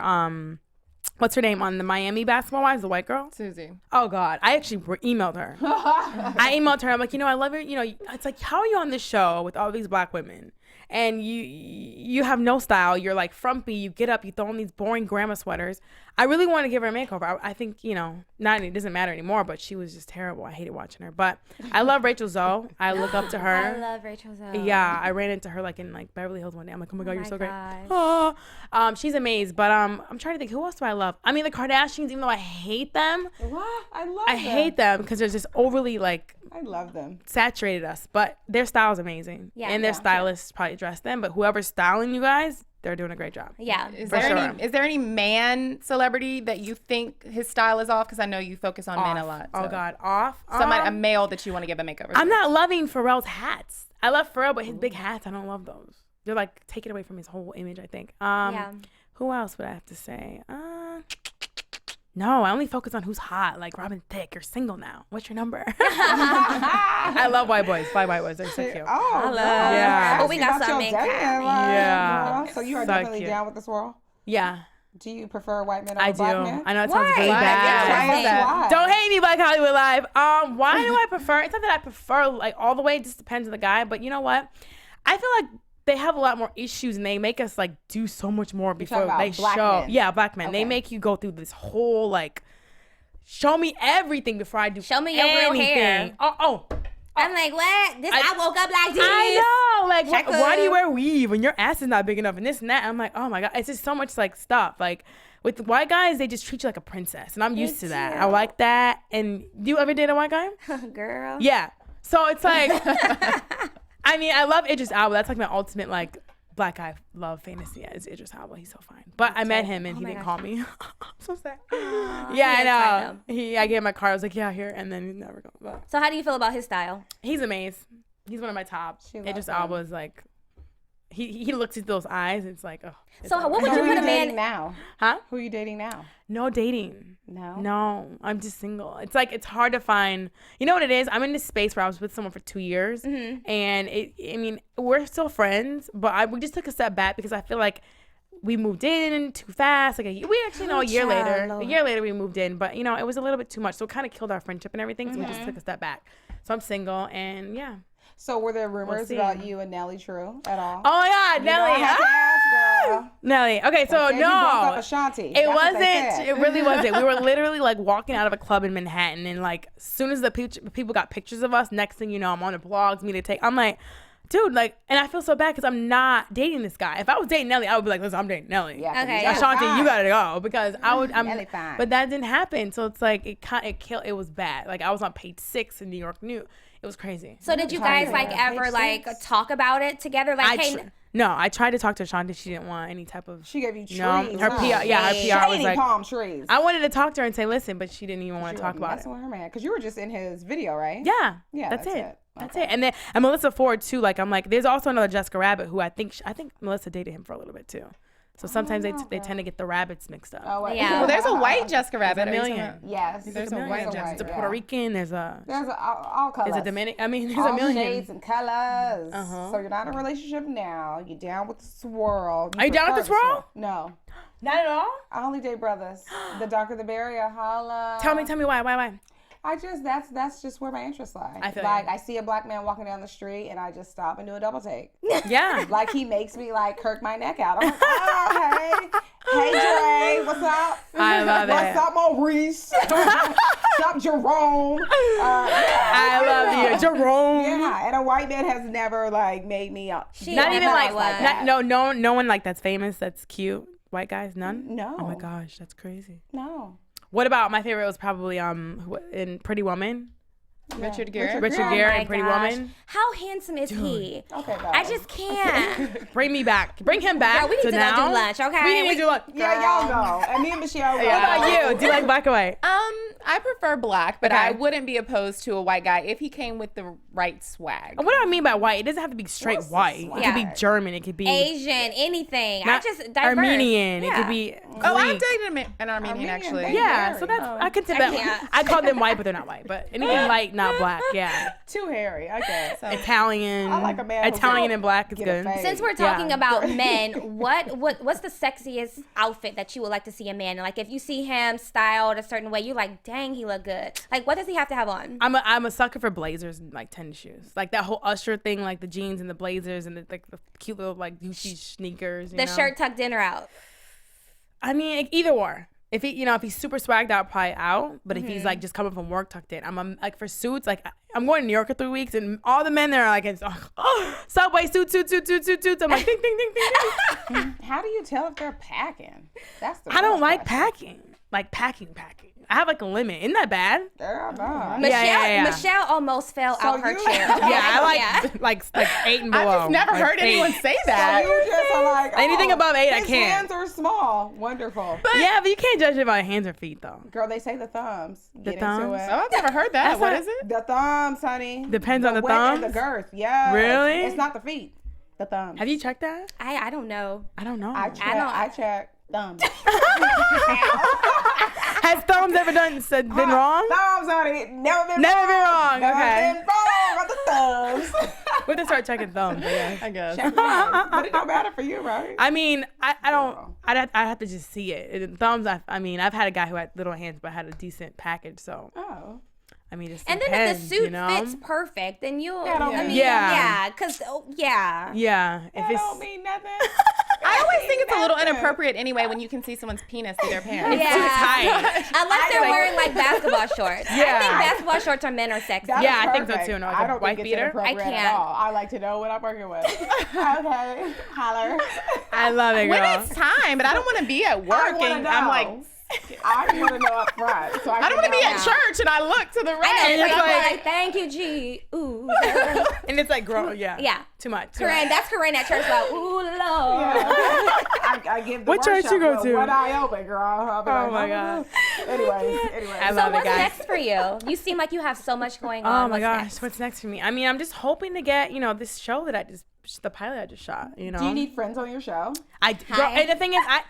what's her name on the Miami Basketball Wives, the white girl? Susie. Oh God, I actually emailed her. I emailed her. I'm like, I love her. It's like, how are you on this show with all these black women? And you have no style. You're like frumpy. You get up, you throw on these boring grandma sweaters. I really want to give her a makeover. I think, it doesn't matter anymore, but she was just terrible. I hated watching her. But I love Rachel Zoe. I look up to her. I love Rachel Zoe. Yeah, I ran into her like in like Beverly Hills one day. I'm like, oh my God, you're so great. gosh. Oh, she's amazing. But I'm trying to think, who else do I love? I mean, the Kardashians, even though I hate them. What? I hate them because they're just overly like I love them. saturated us. But their style is amazing. Yeah. And their Yeah. stylists probably dress them. But whoever's styling you guys, they're doing a great job. Yeah. Is there any man celebrity that you think his style is off? Because I know you focus on men a lot. So. Oh God, off. A male that you want to give a makeover. I'm not loving Pharrell's hats. I love Pharrell, but his big hats, I don't love those. They're like taking away from his whole image, I think. Who else would I have to say? No, I only focus on who's hot, like Robin Thicke. You're single now. What's your number? I love white boys. White boys. They're so cute. Oh, yeah. Oh, we got some in common. Yeah. So you are So definitely cute. down with the swirl? Yeah. Do you prefer white men over I do. black men? I know it sounds really Why? bad. Why? Don't hate me, Black Hollywood Live. Why do I prefer? It's not that I prefer like all the way. It just depends on the guy. But you know what? I feel like they have a lot more issues and they make us like do so much more before they black show. men. Yeah, black men. Okay. They make you go through this whole like, show me everything before I do. Show me your real hair. Oh. I'm like, what? I woke up like this. I know. Like, why do you Check wear weave when your ass is not big enough and this and that? I'm like, oh my God. It's just so much like stuff. Like with white guys, they just treat you like a princess. And I'm used to that. I like that. And do you ever date a white guy? Girl. Yeah. So it's like, I mean, I love Idris Elba. That's like my ultimate like black guy love fantasy is Idris Elba. He's so fine. But I met him and he didn't call me. I'm so sad. Yeah, I know. I gave him my car. I was like, yeah, here. And then he never called back. So how do you feel about his style? He's amazing. He's one of my top. Idris Elba is like, he looks at those eyes. It's like, oh. So what would you put a man now? Huh? Who are you dating now? No dating. No. No, I'm just single. It's like, it's hard to find, you know what it is? I'm in this space where I was with someone for 2 years and we're still friends, but we just took a step back because I feel like we moved in too fast. Like we actually know a year later we moved in, but you know, it was a little bit too much. So it kind of killed our friendship and everything. So we just took a step back. So I'm single and yeah. So were there rumors about you and Nelly True at all? Oh my God, Nelly. You have to ask, girl. Nelly. Okay, so You broke up Ashanti. it wasn't. It really wasn't. We were literally like walking out of a club in Manhattan, and like as soon as the people got pictures of us, next thing you know, I'm on the blogs, me to take. I'm like, dude, like, and I feel so bad because I'm not dating this guy. If I was dating Nelly, I would be like, listen, I'm dating Nelly. Yeah, Okay. Ashanti, you gotta go because I would. Nelly fine. But that didn't happen. So it's like it killed. It was bad. Like I was on page 6 in New York News. It was crazy. So did you guys like ever like talk about it together? Like, no, I tried to talk to Ashanti. She didn't want any type of. She gave you trees. No, her PR. Yeah, her PR was like palm trees. I wanted to talk to her and say, listen, but she didn't even want to talk about it. That's with her man, because you were just in his video, right? Yeah. Yeah. That's it. Okay. That's it. And then Melissa Ford too. Like I'm like, there's also another Jessica Rabbit who I think Melissa dated him for a little bit too. So sometimes they tend to get the rabbits mixed up. Oh, wait. Yeah. Well, there's a white Jessica Rabbit. There's a million. Yes. There's a white Jessica. There's a Puerto Rican. There's all colors. There's a Dominican. I mean, there's all a million shades and colors. So you're not in a relationship now. You're down with the swirl. Are you down with the swirl? No. Not at all. I only date brothers. The darker the berry, holla. Tell me why? I just that's just where my interests lie. I feel like you. I see a black man walking down the street and I just stop and do a double take. Yeah. Like he makes me like kirk my neck out. I'm like, oh hey Dre, what's up? I love it. What's up, Maurice? What's up, Jerome? I love you, Jerome. Yeah, and a white man has never like made me up. Not even like that. no one like that's famous, that's cute. White guys, none. No. Oh my gosh, that's crazy. No. What about my favorite was probably in Pretty Woman. Richard Gere. Richard Gere and Pretty Woman. How handsome is he? Okay, guys. I just can't. Bring me back. Bring him back. Girl, we need to now. go do lunch, okay? We need to do lunch. Yeah, y'all go. And me and Michelle go. What about you? Do you like black or white? I prefer black, but Okay. I wouldn't be opposed to a white guy if he came with the right swag. What do I mean by white? It doesn't have to be straight What's the white. It swag? could be German. It could be Asian, anything. not I just diverse. Armenian. Yeah. It could be Oh, I Greek. dated an Armenian actually. they- Yeah, Very. so that's I could say I that. can't. I call them white, but they're not white. But anything light, not black. Yeah, Too hairy. I guess. Italian. I like a man who Italian can and black is get a good. fade. Since we're talking Yeah. about men, what's the sexiest outfit that you would like to see a man in? Like if you see him styled a certain way, you're like, dang, he look good. Like what does he have to have on? I'm a sucker for blazers and like tennis shoes, like that whole Usher thing, like the jeans and the blazers and the cute little like Gucci sneakers. The shirt tucked in or out? I mean, either or. If he's super swagged out, probably out. But if he's like just coming from work tucked in, I'm like for suits. Like I'm going to New York for 3 weeks, and all the men there are like, Subway suits. I'm like, ding, ding, ding, ding, ding. How do you tell if they're packing? That's the I don't real like question. packing. Like packing. I have like a limit. Isn't that bad? Michelle almost fell out her chair. I like 8 and below. I just never heard anyone say that. So you just are like, anything above 8, I his can't. hands are small. Wonderful. But you can't judge it by hands or feet though. Girl, they say the thumbs. The thumbs? Into it. Oh, I've never heard that. What is it? The thumbs, honey. Depends on the width thumbs? and the girth. Yeah. Really? It's not the feet. The thumbs. Have you checked that? I don't know. I don't know. I check thumbs. Has thumbs ever been wrong? Thumbs, honey. Never been wrong. Never Okay. been wrong with the thumbs. We have to start checking thumbs. I guess. Check thumbs. But it don't matter for you, right? I mean, I don't. I'd have to just see it. Thumbs. I mean, I've had a guy who had little hands but had a decent package. So. Oh. I mean, it and depends, then if the suit you know? fits perfect, then you'll. Yeah, because Yeah. That don't mean nothing. I always think it's a little inappropriate anyway when you can see someone's penis through their pants. It's too tight. Unless they're wearing like basketball shorts. Yeah. I think basketball shorts on men are sexy. Yeah, I think so too. No, like I a don't white think beater. it's inappropriate I can't. at all. I like to know what I'm working with. Okay, holler. I love it, girl. When it's time, but I don't want to be at work and I'm like, I want to know up front. So I don't want to be at church and I look to the right. And it's I'm like- like, thank you, G. Ooh. And it's like, girl, yeah. Too much. Corinne, that's Corinne at church. Like, ooh, Lord. I give the What church you go to? One eye open, girl. I'll be Oh my God. Anyway. I So love it, what's guys. next for you? You seem like you have so much going on. Oh my What's gosh, next? what's next for me? I mean, I'm just hoping to get, this show that the pilot I just shot, Do you need friends on your show? Girl, and the thing is, I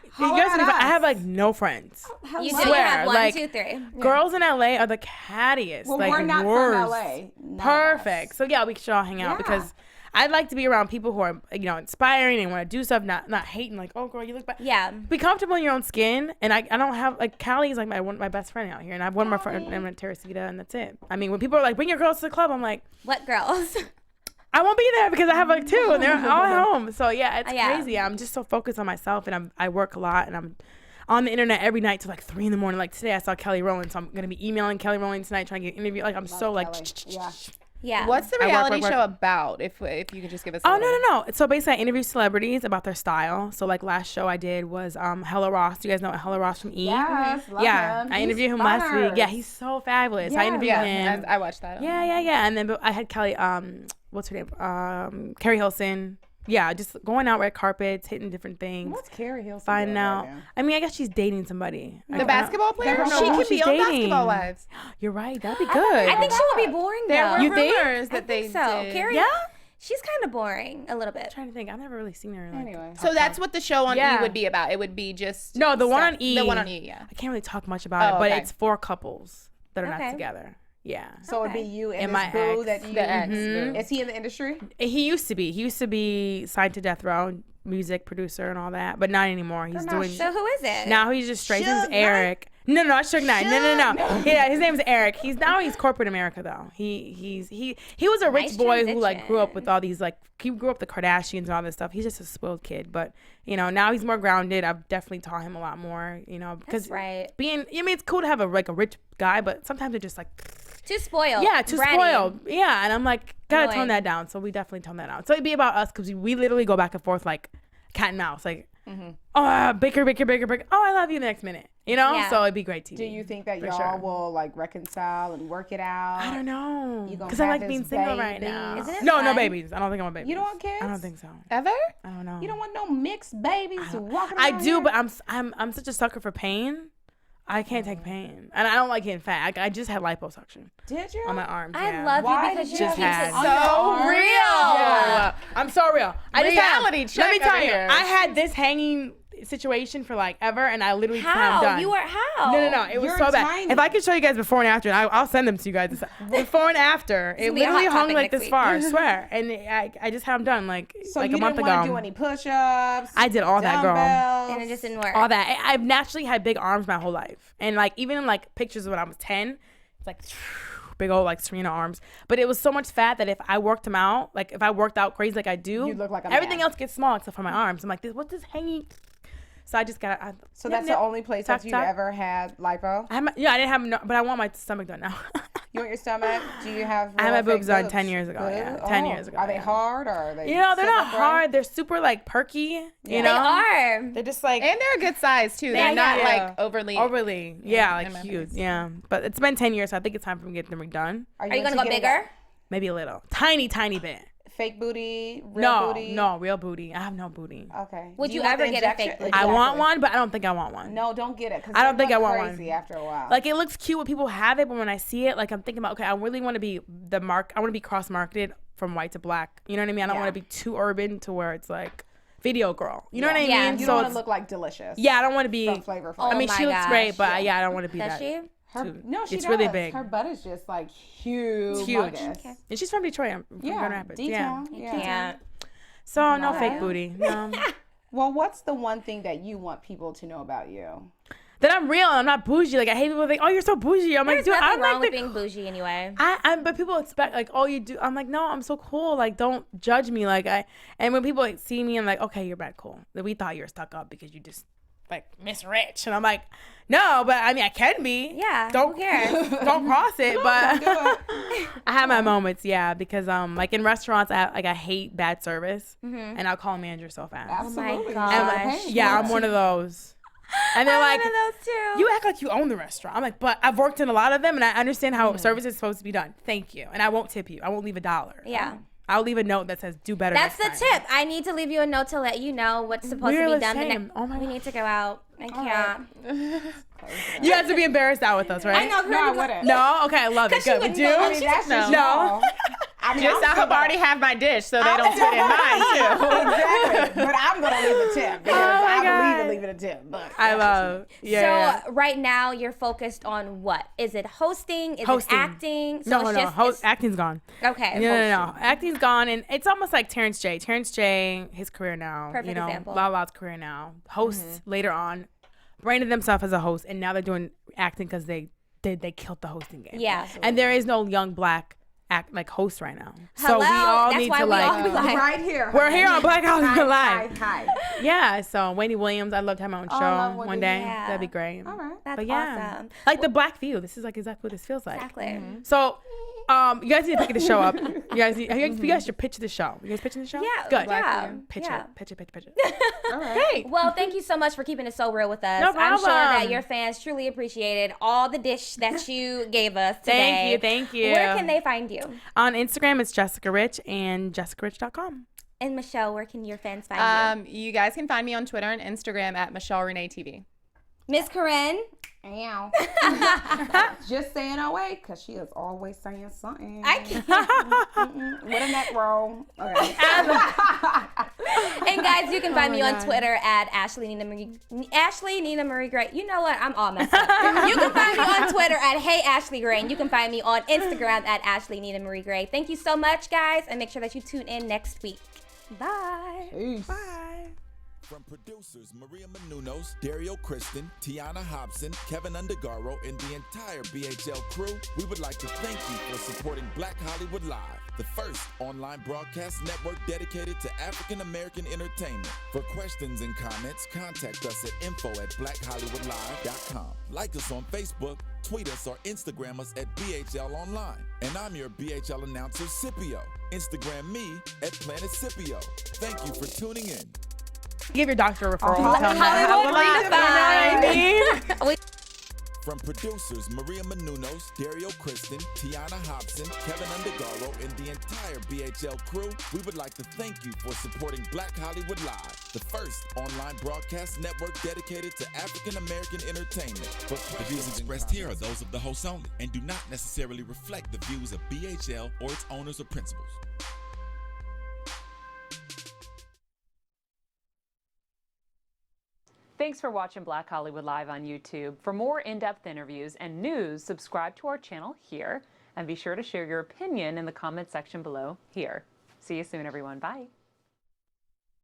have like no friends. You do. You swear, have 1, like, 2, 3. Girls in LA are the cattiest. Well, like, we're not worst. from LA. None of Perfect. us. So yeah, we should all hang out because I'd like to be around people who are, inspiring and want to do stuff, not hating, like, oh girl, you look bad. Yeah. Be comfortable in your own skin, and I don't have, like, Callie is like my best friend out here, and I have one of my friends named Teresita, and that's it. I mean, when people are like, bring your girls to the club, I'm like, What girls? I won't be there because I have like 2 and they're all at home. So yeah, it's crazy. I'm just so focused on myself, and I work a lot, and I'm on the internet every night till like 3 in the morning. Like today I saw Kelly Rowland, so I'm gonna be emailing Kelly Rowland tonight trying to get an interview. Like I'm so like Yeah. what's the reality show about? If you could just give us. No. So basically, I interview celebrities about their style. So like last show I did was Hella Ross. Do you guys know Hella Ross from E? Yes, love him. I interviewed him last week. Yeah, he's so fabulous. I interviewed him. I watched that. Yeah. And then I had Kelly. What's her name? Carrie Hilson. Yeah, just going out red carpets, hitting different things. What's Carrie Hilson Finding doing out. right now? I mean, I guess she's dating somebody. The basketball player? I don't know She who could be she's on dating. Basketball Wives. You're right. That'd be good. I think she would be boring though. There were You think? rumors that they so. did. Carrie, Yeah? she's kind of boring a little bit. I'm trying to think. I've never really seen her. Like, Anyway. So that's what the show on Yeah. E would be about. It would be just No, the one stuff. on E. The one on E, yeah. I can't really talk much about it, Oh, but okay. it's 4 couples that are Okay. not together. Yeah. So it'd be you and And this my boo ex. that you. The ex. Is he in the industry? He used to be. He used to be signed to Death Row, music producer and all that, but not anymore. He's doing. So who is it? Now he's just straight. His name's Suge Eric. No, not Suge Knight. No. Yeah, his name's Eric. He's corporate America though. He was a rich Nice boy who like grew up transition. with all these like he grew up with the Kardashians and all this stuff. He's just a spoiled kid, but now he's more grounded. I've definitely taught him a lot more. Because That's right. it's cool to have a rich guy, but sometimes they're just like Too spoiled. too Bratty. spoiled. Yeah, and I'm like gotta Annoying. tone that down. So we definitely tone that down. So it'd be about us because we literally go back and forth like cat and mouse, like. Oh, Baker. Oh, I love you the next minute. Yeah. So it'd be great TV. Do you think that For y'all sure. will like reconcile and work it out? I don't know. You gonna Because I have like being his single right babies? now. Isn't it No fun? babies. I don't think I want babies. You don't want kids? I don't think so. Ever? I don't know. You don't want no mixed babies walking I around do, here? but I'm such a sucker for pain. I can't take pain, and I don't like getting fat. I just had liposuction Did you? on my arms. I yeah. love Why you because did you you keep have it on so your arm? real. Yeah. I'm so real. I just Reality had, check Let me tell over you, here. I had this hanging situation for like ever, and I literally said, I'm How? done. You were how? No. It was You're so bad. tiny. If I could show you guys before and after, I'll send them to you guys. Before and after, it gonna be a literally hot hung topic like next this week. far. I swear. And I just had them done like So like you a month didn't ago. want to do any push-ups? I did all that, girl. dumbbells? And it just didn't work. All that. I've naturally had big arms my whole life, and like even in like pictures when I was 10, it's like big old like Serena arms. But it was so much fat that if I worked them out, like if I worked out crazy like I do, You'd look like a everything man. else gets small except for my arms. I'm like, what's this hanging? So I just got. So that's the only place that you've ever had lipo? I didn't have no, but I want my stomach done now. You want your stomach? Do you have? I had my boobs done 10 years ago. Yeah, 10 years ago. Are they hard or are they? They're not hard. They're super like perky. You know, they are. They're just like, and they're a good size too. They're not like overly, like huge. Yeah, but it's been 10 years, so I think it's time for me to get them redone. Are you gonna go bigger? Maybe a little, tiny bit. Fake booty, real booty? No, real booty. I have no booty. Okay. Would you ever get a fake booty? I want one, but I don't think I want one. No, don't get it. I don't think I want one. Crazy after a while. Like, it looks cute when people have it, but when I see it, like, I'm thinking about, okay, I really want to be I want to be cross-marketed from white to black. You know what I mean? I don't want to be too urban to where it's like video girl. You know what I mean? You don't want to look like Delicious. Yeah, I don't want to be flavorful. I mean, she looks great, but I don't want to be that. Does she? She it's does. really big. Her butt is just like huge. Okay. And she's from Detroit. I'm from Grand Rapids. Yeah. So no fake booty. No. Well, what's the one thing that you want people to know about you? That I'm real. I'm not bougie. Like, I hate people think, oh, you're so bougie. I'm like, dude, I'm wrong like with being bougie anyway. But people expect like, oh, you do. I'm like, no, I'm so cool. Like, don't judge me. Like, and when people like, see me, I'm like, okay, you're bad cool. We thought you were stuck up because you just like Miss Rich, and I'm like, no, but I mean, I can be. Yeah. Don't care. Don't cross it. But I have my moments, because like in restaurants, I hate bad service, and I'll call a manager so fast. Absolutely. Oh my gosh. I'm one of those. And they're like, one of those too. you act like you own the restaurant. I'm like, but I've worked in a lot of them, and I understand how service is supposed to be done. Thank you. And I won't tip you. I won't leave $1. Yeah. I'll leave a note that says, do better That's next the time. tip. I need to leave you a note to let you know what's supposed to be done. We need to go out. I can't. You have to be embarrassed out with us, right? I know. No, I wouldn't. No? Okay, I love it. Good. Would you? I mean, that's just No. I mean, I hope I already have my dish so they don't fit in mine too. Exactly. But I'm going to leave a tip because I believe in leaving a tip. But I love. Yeah. So right now you're focused on what? Is it hosting? Is it acting? So No. Acting's gone. Okay. No. Acting's gone, and it's almost like Terrence J. Terrence J. His career now. Perfect example. Lala's career now. Hosts later on, branded themselves as a host, and now they're doing acting because they killed the hosting game. Yeah. And there is no young black host right now. So we all need to right here. We're here on Black Hollywood Live. Hi. Yeah. So Wendy Williams, I'd love to have my own show one day. Yeah. That'd be great. All right. That's awesome. Like the Black View. This is like exactly what this feels like. Exactly. So, you guys need to pick the show up. You guys should pitch the show. You guys pitching the show? Yeah. Good. Yeah. Pitch it. All right. Hey. Well, thank you so much for keeping it so real with us. No problem. I'm sure that your fans truly appreciated all the dish that you gave us today. Thank you. Where can they find you? On Instagram, it's Jessica Rich and jessicarich.com. And Michelle, where can your fans find you? You guys can find me on Twitter and Instagram at Michelle Renee TV. Miss Corrinne? Ow. Just saying away because she is always saying something. I can't. With a neck roll. Okay. And guys, you can find me on Twitter at Ashley Nina Marie Gray. You know what? I'm all messed up. You can find me on Twitter at Hey Ashley Gray, and you can find me on Instagram at Ashley Nina Marie Gray. Thank you so much, guys, and make sure that you tune in next week. Bye. Peace. Bye. From producers Maria Menounos, Dario Kristen, Tiana Hobson, Kevin Undergaro, and the entire BHL crew, we would like to thank you for supporting Black Hollywood Live, the first online broadcast network dedicated to African American entertainment. For questions and comments, contact us at info@blackhollywoodlive.com. Like us on Facebook, tweet us, or Instagram us at BHL Online. And I'm your BHL announcer, Scipio. Instagram me at Planet Scipio. Thank you for tuning in. Give your doctor a referral. From producers Maria Menounos, Dario Kristen, Tiana Hobson, Kevin Undergaro, and the entire BHL crew, we would like to thank you for supporting Black Hollywood Live, the first online broadcast network dedicated to African American entertainment. The views expressed here are those of the hosts only and do not necessarily reflect the views of BHL or its owners or principals. Thanks for watching Black Hollywood Live on YouTube. For more in-depth interviews and news, subscribe to our channel here, and be sure to share your opinion in the comment section below here. See you soon, everyone. Bye.